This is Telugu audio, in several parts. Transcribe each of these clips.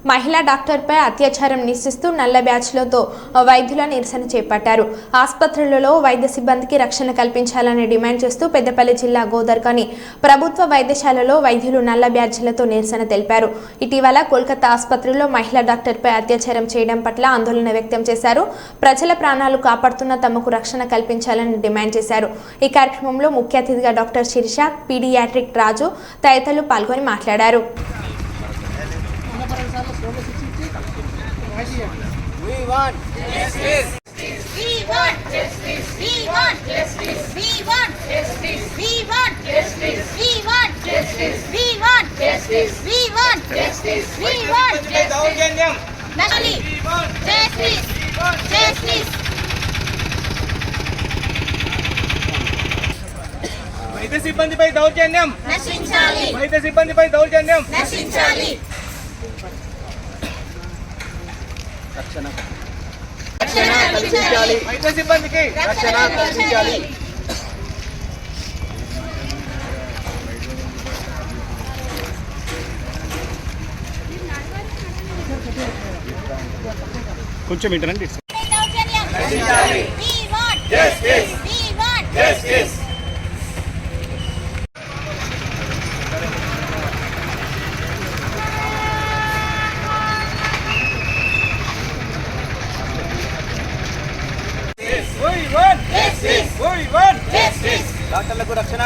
మహిళా డాక్టర్పై అత్యాచారం నిరసిస్తూ నల్ల బ్యాచ్లతో వైద్యుల నిరసన చేపట్టారు. ఆసుపత్రులలో వైద్య సిబ్బందికి రక్షణ కల్పించాలని డిమాండ్ చేస్తూ పెద్దపల్లి జిల్లా గోదర్కని ప్రభుత్వ వైద్యశాలలో వైద్యులు నల్ల బ్యాచ్లతో నిరసన తెలిపారు. ఇటీవల కోల్కతా ఆసుపత్రిలో మహిళా డాక్టర్పై అత్యాచారం చేయడం పట్ల ఆందోళన వ్యక్తం చేశారు. ప్రజల ప్రాణాలు కాపాడుతున్న తమకు రక్షణ కల్పించాలని డిమాండ్ చేశారు. ఈ కార్యక్రమంలో ముఖ్య అతిథిగా డాక్టర్ శిరీష, పీడియాట్రిక్ రాజు తదితరులు పాల్గొని మాట్లాడారు. We want justice. We want justice. We want justice. We want justice. We want justice. We want justice. We want justice. We want justice. We want justice. Nashali. Justice. Justice. వైద్య సిబ్బందిపై దౌర్జన్యం నశించాలి. వైద్య సిబ్బందిపై దౌర్జన్యం నశించాలి. రక్షణ కల్పించాలి. వైద్య సిబ్బందికి రక్షణ కల్పించాలి. కొంచెం ఇంటరండి. We want justice. We want justice. డాక్టర్లకు రక్షణ,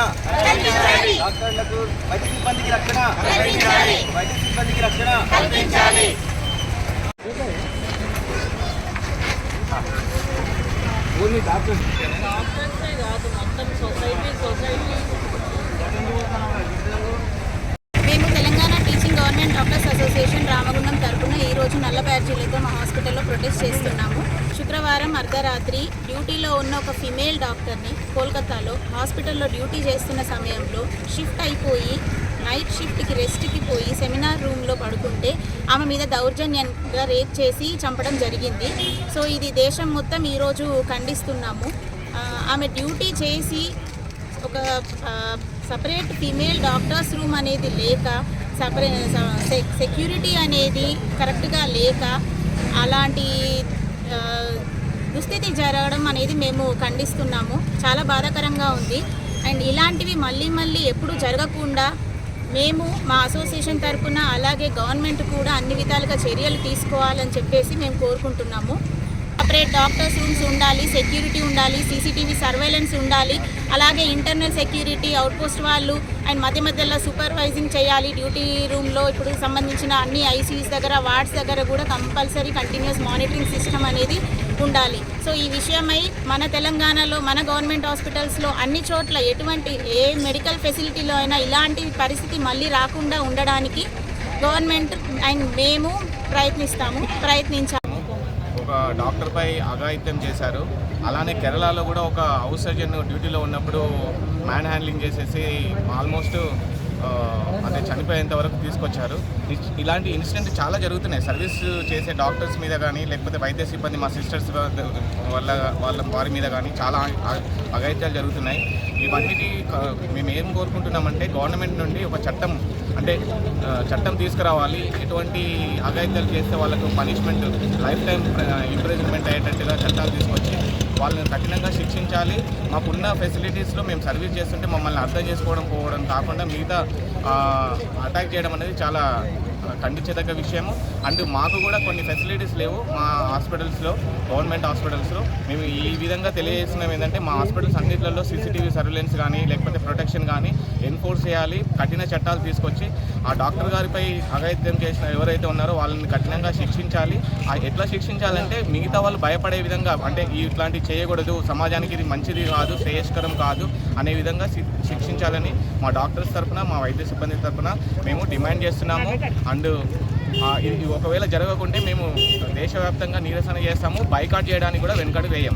డాక్టర్లకు వైద్య సిబ్బందికి రక్షణ, వైద్య సిబ్బందికి రక్షణ కల్పించాలి. మేము Telangana teaching government doctors association Ramagundam తరపున ఈరోజు నల్ల బ్యాడ్జీలతో మా హాస్పిటల్లో ప్రొటెస్ట్ చేస్తున్నాము. శుక్రవారం అర్ధరాత్రి డ్యూటీలో ఉన్న ఒక ఫిమేల్ డాక్టర్ని కోల్కతాలో హాస్పిటల్లో డ్యూటీ చేస్తున్న సమయంలో షిఫ్ట్ అయిపోయి నైట్ షిఫ్ట్కి రెస్ట్కి పోయి సెమినార్ రూమ్లో పడుకుంటే ఆమె మీద దౌర్జన్యంగా రేప్ చేసి చంపడం జరిగింది. సో ఇది దేశం మొత్తం ఈరోజు ఖండిస్తున్నాము. ఆమె డ్యూటీ చేసి ఒక సపరేట్ ఫీమేల్ డాక్టర్స్ రూమ్ అనేది లేక, సెక్యూరిటీ అనేది కరెక్ట్గా లేక అలాంటి దుస్థితి జరగడం అనేది మేము ఖండిస్తున్నాము. చాలా బాధాకరంగా ఉంది. అండ్ ఇలాంటివి మళ్ళీ ఎప్పుడు జరగకుండా మేము మా అసోసియేషన్ తరఫున అలాగే గవర్నమెంట్ కూడా అన్ని విధాలుగా చర్యలు తీసుకోవాలని చెప్పేసి మేము కోరుకుంటున్నాము. సపరేట్ డాక్టర్స్ రూమ్స్ ఉండాలి, సెక్యూరిటీ ఉండాలి, సీసీటీవీ సర్వేలెన్స్ ఉండాలి, అలాగే ఇంటర్నల్ సెక్యూరిటీ అవుట్పోస్ట్ వాళ్ళు అండ్ మధ్యలో సూపర్వైజింగ్ చేయాలి. డ్యూటీ రూమ్లో ఇప్పుడు సంబంధించిన అన్ని ఐసీయూస్ దగ్గర, వార్డ్స్ దగ్గర కూడా కంపల్సరీ కంటిన్యూస్ మానిటరింగ్ సిస్టమ్ అనేది ఉండాలి. సో ఈ విషయమై మన తెలంగాణలో మన గవర్నమెంట్ హాస్పిటల్స్లో అన్ని చోట్ల ఎటువంటి ఏ మెడికల్ ఫెసిలిటీలో అయినా ఇలాంటి పరిస్థితి మళ్ళీ రాకుండా ఉండడానికి గవర్నమెంట్ అండ్ మేము ప్రయత్నించాము. ఒక డాక్టర్పై అఘాయిత్యం చేశారు. అలానే కేరళలో కూడా ఒక హౌస్ సర్జన్ డ్యూటీలో ఉన్నప్పుడు మ్యాన్ హ్యాండ్లింగ్ చేసేసి ఆల్మోస్ట్ అంటే చనిపోయేంత వరకు తీసుకొచ్చారు. ఇలాంటి ఇన్సిడెంట్ చాలా జరుగుతున్నాయి. సర్వీస్ చేసే డాక్టర్స్ మీద కానీ, లేకపోతే వైద్య సిబ్బంది మా సిస్టర్స్ వారి మీద కానీ చాలా అఘాయిత్యాలు జరుగుతున్నాయి. ఇవన్నిటి మేము ఏం కోరుకుంటున్నామంటే గవర్నమెంట్ నుండి ఒక చట్టం తీసుకురావాలి. ఎటువంటి అఘాయిత్యాలు చేస్తే వాళ్ళకు పనిష్మెంట్ లైఫ్ టైం ఇంప్రిజన్మెంట్ అయ్యేటట్టుగా చట్టాలు తీసుకొచ్చి వాళ్ళని కఠినంగా శిక్షించాలి. మాకున్న ఫెసిలిటీస్లో మేము సర్వీస్ చేస్తుంటే మమ్మల్ని అర్థం చేసుకోవడం కాకుండా మిగతా అటాక్ చేయడం అనేది చాలా ఖండించదగ్గ విషయము. అండ్ మాకు కూడా కొన్ని ఫెసిలిటీస్ లేవు మా హాస్పిటల్స్లో, గవర్నమెంట్ హాస్పిటల్స్లో. మేము ఈ విధంగా తెలియజేస్తున్నాం ఏంటంటే మా హాస్పిటల్స్ అన్నింటిలో సీసీటీవీ సర్వేలెన్స్ కానీ, లేకపోతే ప్రొటెక్షన్ కానీ ఎన్ఫోర్స్ చేయాలి. కఠిన చట్టాలు తీసుకొచ్చి ఆ డాక్టర్ గారిపై అఘాయిత్యం చేసిన ఎవరైతే ఉన్నారో వాళ్ళని కఠినంగా శిక్షించాలి. ఎట్లా శిక్షించాలంటే మిగతా వాళ్ళు భయపడే విధంగా, అంటే ఇట్లాంటివి చేయకూడదు, సమాజానికి ఇది మంచిది కాదు, శ్రేయస్కరం కాదు అనే విధంగా శిక్షించాలని మా డాక్టర్స్ తరఫున, మా వైద్య సిబ్బంది తరఫున మేము డిమాండ్ చేస్తున్నాము. అండ్ ఇది ఒకవేళ జరగకుంటే మేము దేశవ్యాప్తంగా నిరసన చేస్తాము. బైకాట్ చేయడానికి కూడా వెనుకడుగు వేయం.